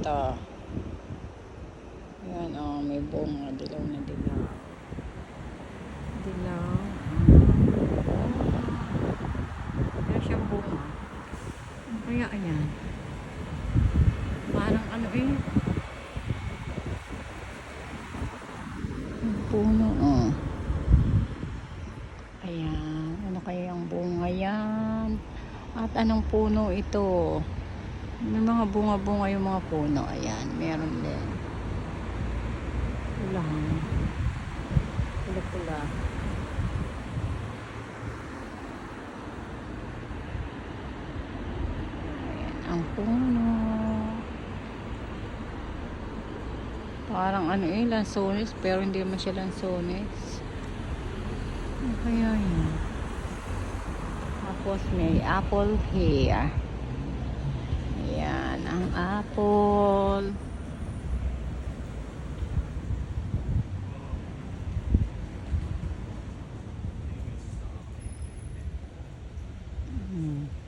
ganda. Yan may bunga, dilaw na dilaw. Dilaw. Kaya siyang bunga. Kaya ayan. Parang puno ayan, ano kaya ang bunga yan? At anong puno ito? May mga bunga-bunga yung mga puno. Ayan, meron din. Pulang. Pula-pula. Ayan, ang puno. Parang lansones, pero hindi naman siya lansones. Ano kaya yun? Tapos may apple here. Ayan, ang apple.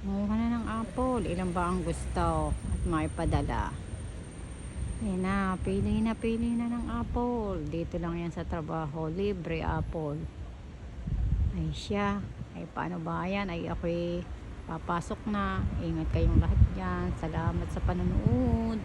Mukha na ng apple. Ilan ba ang gusto? At may padala. Ayan na, pili na ng apple. Dito lang yan sa trabaho. Libre apple. Ay siya. Ay paano ba yan? Ay ako'y papasok na. Ingat kayong lahat dyan. Salamat sa panonood.